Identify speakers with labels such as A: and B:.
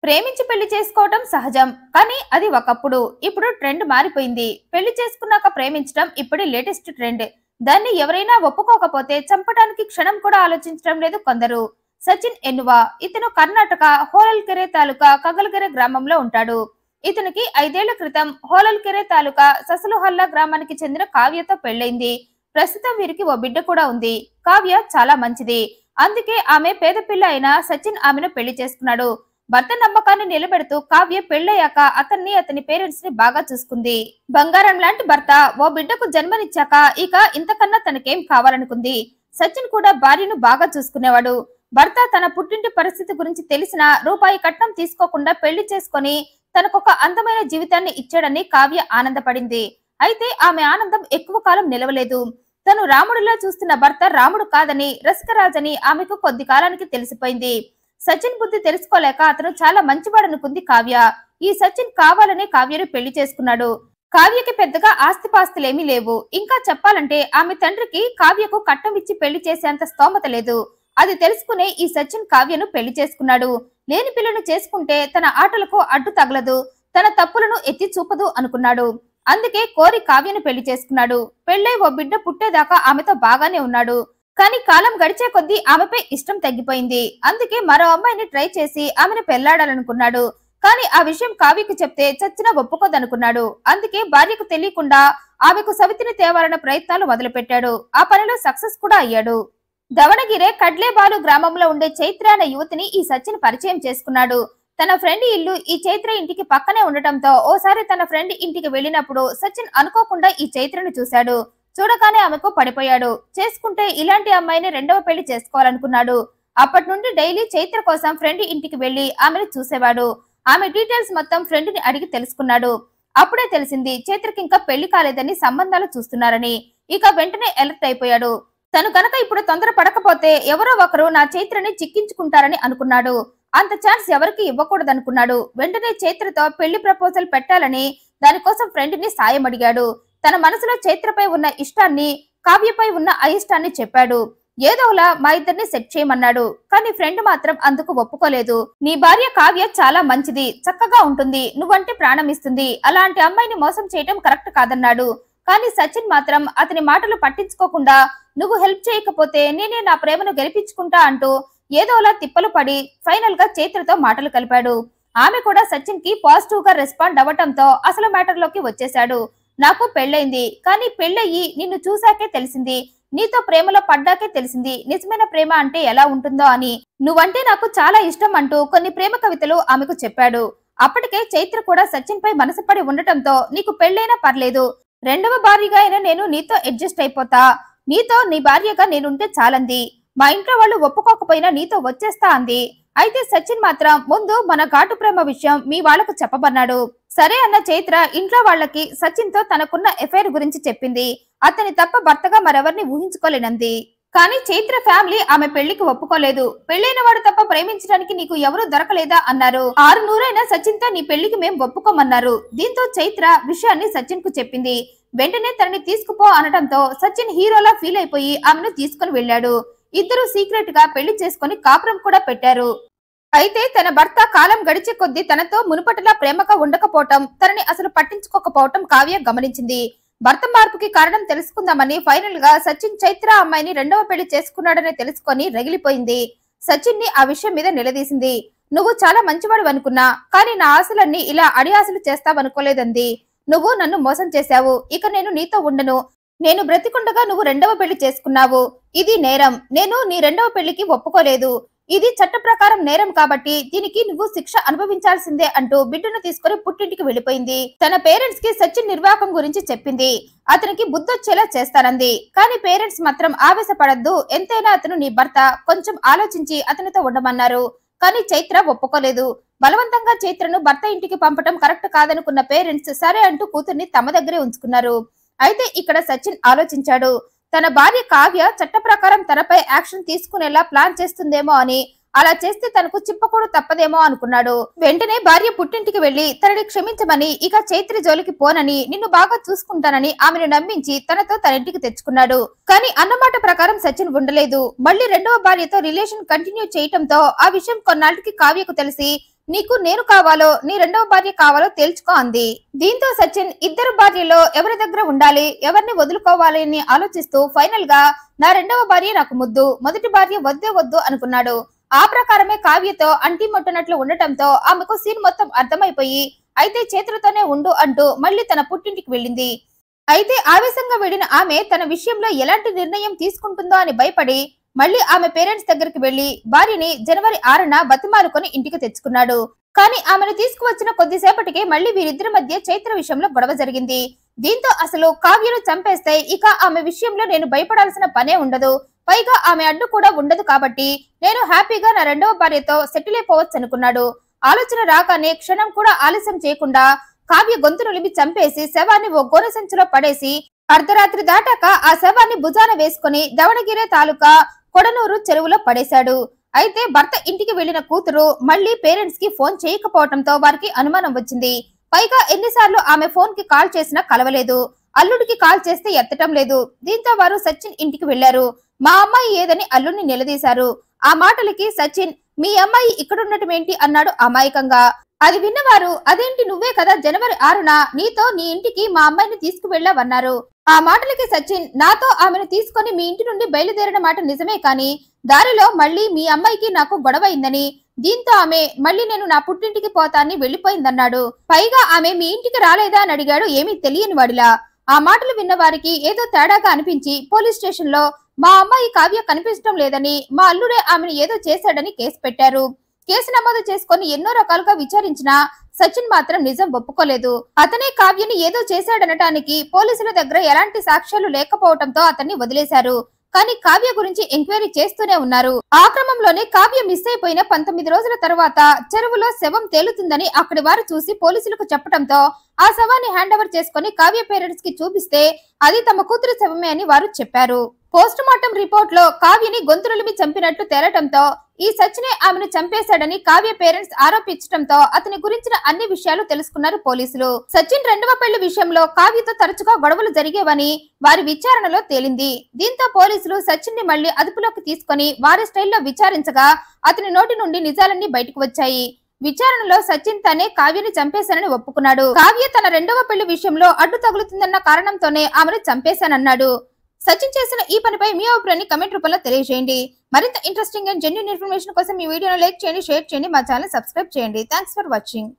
A: ప్రేమించి పెళ్లి చేసుకోవడం సహజం, కానీ అది ఒకప్పుడు. ఇప్పుడు ట్రెండ్ మారిపోయింది. పెళ్లి చేసుకున్నాక ప్రేమించడం ఇప్పుడు లేటెస్ట్ ట్రెండ్. దాన్ని ఎవరైనా ఒప్పుకోకపోతే చంపడానికి క్షణం కూడా ఆలోచించడం లేదు కొందరు. సచిన్ ఎన్నువా ఇతను కర్ణాటక హోలల్కెరే తాలూకా కగలకెరే గ్రామంలో ఉంటాడు. ఇతనికి 5 ఏళ్ల క్రితం హోలల్కెరే తాలూకా ససలుహల్లా గ్రామానికి చెందిన కావ్యతో పెళ్లైంది. ప్రస్తుతం వీరికి ఓ బిడ్డ కూడా ఉంది. కావ్య చాలా మంచిది. అందుకే ఆమె పేద పిల్ల అయిన సచిన్ ఆమెను పెళ్లి చేసుకున్నాడు. భర్త నమ్మకాన్ని నిలబెడుతూ కావ్య పెళ్లయ్యాక అతన్ని అతని పేరెంట్స్ ని బాగా చూసుకుంది. బంగారం లాంటి భర్త ఓ బిడ్డకు జన్మనిచ్చాక ఇక ఇంతకన్నా తనకేం కావాలనుకుంది. సచిన్ కూడా భార్యను బాగా చూసుకునేవాడు. భర్త తన పుట్టింటి పరిస్థితి గురించి తెలిసిన రూపాయి కట్నం తీసుకోకుండా పెళ్లి చేసుకుని తనకొక అందమైన జీవితాన్ని ఇచ్చాడని కావ్య ఆనందపడింది. అయితే ఆమె ఆనందం ఎక్కువ కాలం నిలవలేదు. తను రాముడిలా చూస్తున్న భర్త రాముడు కాదని, రసికరాజని ఆమెకు కొద్ది కాలానికి తెలిసిపోయింది. సచిన్ బుద్ధి తెలుసుకోలేక అతను చాలా మంచివాడనుకుంది కావ్య. ఈ సచిన్ కావాలనే కావ్యను పెళ్లి చేసుకున్నాడు. కావ్యకి పెద్దగా ఆస్తిపాస్తులేమీ లేవు. ఇంకా చెప్పాలంటే ఆమె తండ్రికి కావ్యకు కట్నం ఇచ్చి పెళ్లి చేసేంత స్తోమత లేదు. అది తెలుసుకునే ఈ సచిన్ కావ్యను పెళ్లి చేసుకున్నాడు. లేని పిల్లను చేసుకుంటే తన ఆటలకు అడ్డు తగలదు, తన తప్పులను ఎత్తి చూపదు అనుకున్నాడు. అందుకే కోరి కావ్యను పెళ్లి చేసుకున్నాడు. పెళ్లై ఓ బిడ్డ పుట్టేదాకా ఆమెతో బాగానే ఉన్నాడు. కానీ కాలం గడిచే కొద్దీ ఆమెపై ఇష్టం తగ్గిపోయింది. అందుకే మరో అమ్మాయిని ట్రై చేసి ఆమెను పెళ్లాడాలనుకున్నాడు. కానీ ఆ విషయం కావ్యకు చెప్తే చచ్చినా ఒప్పుకోదనుకున్నాడు. అందుకే భార్యకు తెలియకుండా ఆమెకు సవితిని తేవాలన్న ప్రయత్నాలు మొదలుపెట్టాడు. ఆ పనిలో సక్సెస్ కూడా అయ్యాడు. దవణగిరే కడ్లేబాలు గ్రామంలో ఉండే చైత్ర అనే యువతిని ఈ సచిన్ పరిచయం చేసుకున్నాడు. తన ఫ్రెండ్ ఇల్లు ఈ చైత్ర ఇంటికి పక్కనే ఉండటంతో ఓసారి తన ఫ్రెండ్ ఇంటికి వెళ్ళినప్పుడు సచిన్ అనుకోకుండా ఈ చైత్రను చూశాడు. చూడగానే ఆమెకు పడిపోయాడు. చేసుకుంటే ఇలాంటి అమ్మాయిని రెండవ పెళ్లి చేసుకోవాలనుకున్నాడు. అప్పటి నుండి డైలీ చైత్ర కోసం ఫ్రెండ్ ఇంటికి వెళ్లి ఆమెను చూసేవాడు. ఆమె డీటెయిల్స్ మొత్తం ఫ్రెండ్ ని అడిగి తెలుసుకున్నాడు. అప్పుడే తెలిసింది చైత్రకి ఇంకా పెళ్లి కాలేదని, సంబంధాలు చూస్తున్నారని. ఇక వెంటనే అలర్ట్ అయిపోయాడు. తను కనుక ఇప్పుడు తొందర పడకపోతే ఎవరో ఒకరు నా చైత్రని చిక్కించుకుంటారని అనుకున్నాడు. అంత ఛాన్స్ ఎవరికి ఇవ్వకూడదనుకున్నాడు. వెంటనే చైత్రతో పెళ్లి ప్రపోజల్ పెట్టాలని దానికోసం ఫ్రెండ్ ని సాయం అడిగాడు. తన మనసులో చైత్రపై ఉన్న ఇష్టాన్ని, కావ్యపై ఉన్న అయిష్టాన్ని చెప్పాడు. ఏదోలా మా ఇద్దరిని సెట్ చేయమన్నాడు. కానీ ఫ్రెండ్ మాత్రం అందుకు ఒప్పుకోలేదు. నీ భార్య కావ్య చాలా మంచిది, చక్కగా ఉంటుంది, నువ్వంటే ప్రాణం ఇస్తుంది. అలాంటి అమ్మాయిని మోసం చేయటం కరెక్ట్ కాదన్నాడు. కానీ సచిన్ మాత్రం అతని మాటలు పట్టించుకోకుండా నువ్వు హెల్ప్ చేయకపోతే నేనే నా ప్రేమను గెలిపించుకుంటా అంటూ ఏదోలా తిప్పలు పడి ఫైనల్ గా చైత్రతో మాటలు కలిపాడు. ఆమె కూడా సచిన్ కి పాజిటివ్ గా రెస్పాండ్ అవ్వటంతో అసలు మ్యాటర్ లోకి వచ్చేశాడు. నాకు పెళ్ళైంది, కానీ పెళ్ళయి నిన్ను చూశాకే తెలిసింది, నీతో ప్రేమలో పడ్డాకే తెలిసింది నిజమైన ప్రేమ అంటే ఎలా ఉంటుందో అని. నువ్వంటే నాకు చాలా ఇష్టం అంటూ కొన్ని ప్రేమ కవితలు ఆమెకు చెప్పాడు. అప్పటికే చైత్ర కూడా సచిన్ పై మనసు పడి ఉండటంతో నీకు పెళ్ళైనా పర్లేదు, రెండవ భార్యగా అయినా నేను నీతో అడ్జస్ట్ అయిపోతా, నీతో నీ భార్యగా నేనుంటే చాలంది, మా ఇంట్లో వాళ్ళు ఒప్పుకోకపోయినా నీతో వచ్చేస్తా అంది. అయితే సచిన్ మాత్రం ముందు మన ఘాటు ప్రేమ విషయం మీ వాళ్లకు చెప్పబన్నాడు. సరే అన్న చైత్ర ఇంట్లో వాళ్ళకి సచిన్ తో తనకున్న ఎఫైర్ గురించి చెప్పింది. అతని తప్ప భర్తగా మరెవరిని ఊహించుకోలేనంది. కానీ చైత్ర ఫ్యామిలీ ఆమె పెళ్లికి ఒప్పుకోలేదు. పెళ్లైన వాడు తప్ప ప్రేమించడానికి నీకు ఎవరూ దొరకలేదా అన్నారు. 600 సచిన్ తో నీ పెళ్లికి మేం ఒప్పుకోమన్నారు. దీంతో చైత్ర విషయాన్ని సచిన్ కు చెప్పింది. వెంటనే తనని తీసుకుపో అనడంతో సచిన్ హీరోలా ఫీల్ అయిపోయి ఆమెను తీసుకుని వెళ్లాడు. ఇద్దరు సీక్రెట్ గా పెళ్లి చేసుకుని కాపురం కూడా పెట్టారు. అయితే తన భర్త కాలం గడిచే కొద్దీ తనతో మునుపటిలా ప్రేమగా ఉండకపోవటం, తనని అసలు పట్టించుకోకపోవటం కావ్య గమనించింది. భర్త మార్పుకి కారణం తెలుసుకుందామని ఫైనల్ గా సచిన్ చైత్ర అమ్మాయిని రెండవ పెళ్లి చేసుకున్నాడని తెలుసుకొని రగిలిపోయింది. సచిన్ ని ఆ విషయం మీద నిలదీసింది. నువ్వు చాలా మంచివాడు అనుకున్నా, కానీ నా ఆశలన్నీ ఇలా అడి ఆశలు చేస్తావనుకోలేదంది. నువ్వు నన్ను మోసం చేశావు, ఇక నేను నీతో ఉండను. నేను బ్రతికుండగా నువ్వు రెండవ పెళ్లి చేసుకున్నావు, ఇది నేరం. నేను నీ రెండవ పెళ్లికి ఒప్పుకోలేదు. ఇది చట్ట ప్రకారం నేరం కాబట్టి దీనికి నువ్వు శిక్ష అనుభవించాల్సిందే అంటూ బిడ్డను తీసుకుని పుట్టింటికి వెళ్లిపోయింది. తన పేరెంట్స్ కి సచిన్ నిర్వాహకం గురించి చెప్పింది. అతనికి బుద్ధొచ్చేలా చేస్తానంది. కానీ పేరెంట్స్ మాత్రం ఆవేశపడద్దు, ఎంతైనా అతను నీ భర్త, కొంచెం ఆలోచించి అతనితో ఉండమన్నారు. కానీ చైత్ర ఒప్పుకోలేదు. బలవంతంగా చైత్రను భర్త ఇంటికి పంపటం కరెక్ట్ కాదనుకున్న పేరెంట్స్ సరే అంటూ కూతుర్ని తమ దగ్గరే ఉంచుకున్నారు. అయితే ఇక్కడ సచిన్ ఆలోచించాడు. తన భార్య కావ్య చట్ట ప్రకారం తనపై యాక్షన్ తీసుకునేలా ప్లాన్ చేస్తుందేమో అని, అలా చేస్తే తనకు చిప్పకూడు తప్పదేమో అనుకున్నాడు. వెంటనే భార్య పుట్టింటికి వెళ్లి తనని క్షమించమని, ఇక చైత్ర జోలికి పోనని, నిన్ను బాగా చూసుకుంటానని ఆమెను నమ్మించి తనతో తన ఇంటికి తెచ్చుకున్నాడు. కానీ అన్నమాట ప్రకారం సచిన్ ఉండలేదు. మళ్లీ రెండవ భార్యతో రిలేషన్ కంటిన్యూ చేయటంతో ఆ విషయం కొన్నాళ్ళకి కావ్యకు తెలిసి నీకు నేను కావాలో నీ రెండవ భార్య కావాలో తేల్చుకో అంది. దీంతో సచిన్ ఇద్దరు భార్యలో ఎవరి దగ్గర ఉండాలి, ఎవరిని వదులుకోవాలి అని ఆలోచిస్తూ ఫైనల్ గా నా రెండవ భార్య నాకు ముద్దు, మొదటి భార్య వద్దే వద్దు అనుకున్నాడు. ఆ ప్రకారమే కావ్యతో అంటి ముట్టనట్లు ఉండటంతో ఆమెకు సీన్ మొత్తం అర్థమైపోయి అయితే చేతులతోనే ఉండు అంటూ మళ్ళీ తన పుట్టింటికి వెళ్ళింది. అయితే ఆవేశంగా వెళ్లిన ఆమె తన విషయంలో ఎలాంటి నిర్ణయం తీసుకుంటుందో అని భయపడి మళ్ళీ ఆమె పేరెంట్స్ దగ్గరికి వెళ్లి భార్యని జనవరి 6న బతిమాలుకొని ఇంటికి తెచ్చుకున్నాడు. కానీ ఆమెను తీసుకువచ్చిన కొద్దిసేపటికి మళ్ళీ వీరిద్దరి మధ్య చైత్ర విషయంలో గొడవ జరిగింది. దీంతో అసలు కావ్యను చంపేస్తే ఇక ఆమె విషయంలో నేను భయపడాల్సిన పనే ఉండదు, పైగా ఆమె అడ్డు కూడా ఉండదు కాబట్టి నేను హ్యాపీగా నా రెండవ భార్యతో సెటిల్ అయిపోవచ్చు అనుకున్నాడు. ఆలోచన రాగానే క్షణం కూడా ఆలస్యం చేయకుండా కావ్య గొంతు నులిమి చంపేసి శవాన్ని ఓ గోనె సంచిలో పడేసి అర్ధరాత్రి దాటాక ఆ శవాన్ని భుజాన వేసుకుని దవణగిరే తాలూకా కొడనూరు చెరువులో పడేశాడు. అయితే భర్త ఇంటికి వెళ్లిన కూతురు మళ్లీ పేరెంట్స్ కి ఫోన్ చేయకపోవడంతో వారికి అనుమానం వచ్చింది. పైగా ఎన్నిసార్లు ఆమె ఫోన్ కి కాల్ చేసినా కలవలేదు, అల్లుడికి కాల్ చేస్తే ఎత్తటం లేదు. దీంతో వారు సచిన్ ఇంటికి వెళ్లారు. మా అమ్మాయి ఏదని అల్లుడిని నిలదీశారు. ఆ మాటలకి సచిన్ మీ అమ్మాయి ఇక్కడుండటం ఏంటి అన్నాడు అమాయకంగా. అది విన్నవారు అదేంటి నువ్వే కదా జనవరి 6న నీతో నీ ఇంటికి మా అమ్మాయిని తీసుకువెళ్ళావన్నారు. ఆ మాటలకి సచిన్ నాతో ఆమెను తీసుకొని మీ ఇంటి నుండి బయలుదేరిన మాట నిజమే, కానీ దారిలో మళ్ళీ మీ అమ్మాయికి నాకు గొడవ అయిందని, దీంతో ఆమె మళ్ళీ నేను నా పుట్టింటికి పోతాన్ని వెళ్లిపోయిందన్నాడు. పైగా ఆమె మీ ఇంటికి రాలేదా అని అడిగాడు ఏమీ తెలియని వాడిలా. ఆ మాటలు విన్న వారికి ఏదో తేడాగా అనిపించి పోలీస్ స్టేషన్ లో మా అమ్మాయి కావ్య కనిపించడం లేదని, మా అల్లుడే ఆమెను ఏదో చేశాడని కేసు పెట్టారు. కేసు నమోదు చేసుకుని ఎన్నో రకాలుగా విచారించినా సచిన్ మాత్రం నిజం ఒప్పుకోలేదు. అతనే కావ్యని ఏదో చేశాడనటానికి పోలీసుల దగ్గర ఎలాంటి సాక్ష్యాలు లేకపోవడంతో అతన్ని వదిలేశారు. కానీ కావ్య గురించి ఎంక్వైరీ చేస్తూనే ఉన్నారు. ఆ క్రమంలోనే కావ్య మిస్ అయిపోయిన 19 రోజుల తర్వాత చెరువులో శవం తేలుతుందని అక్కడి వారు చూసి పోలీసులకు చెప్పడంతో ఆ శవాన్ని హ్యాండ్ ఓవర్ చేసుకుని కావ్య పేరెంట్స్ కి చూపిస్తే అది తమ కూతురు శవమే అని వారు చెప్పారు. పోస్ట్ మార్టం రిపోర్ట్ లో కావ్యని గొంతునులిమి చంపినట్లు తేలటంతో ఈ సచినే ఆమెను చంపేశాడని కావ్య పేరెంట్స్ ఆరోపించడంతో అతని గురించిన అన్ని విషయాలు తెలుసుకున్నారు పోలీసులు. సచిన్ రెండవ పెళ్లి విషయంలో కావ్యతో తరచుగా గొడవలు జరిగేవని వారి విచారణలో తేలింది. దీంతో పోలీసులు సచిన్ ని మళ్లీ అదుపులోకి తీసుకుని వారి స్టైల్లో విచారించగా అతని నోటి నుండి నిజాలన్నీ బయటకు వచ్చాయి. విచారణలో సచిన్ తనే కావ్యని చంపేశానని ఒప్పుకున్నాడు. కావ్య తన రెండవ పెళ్లి విషయంలో అడ్డు తగులుతుందన్న కారణంతోనే ఆమెను చంపేశానన్నాడు. సచిన్ చేసిన ఈ పనిపై మీ అభిప్రాయాన్ని కమెంట్ రూపంలో తెలియజేయండి. మరింత ఇంట్రెస్టింగ్ అండ్ జెన్యూన్ ఇన్ఫర్మేషన్ కోసం ఈ వీడియోను లైక్ చేయండి, షేర్ చేయండి, మా ఛానల్ సబ్స్క్రైబ్ చేయండి. Thanks for watching.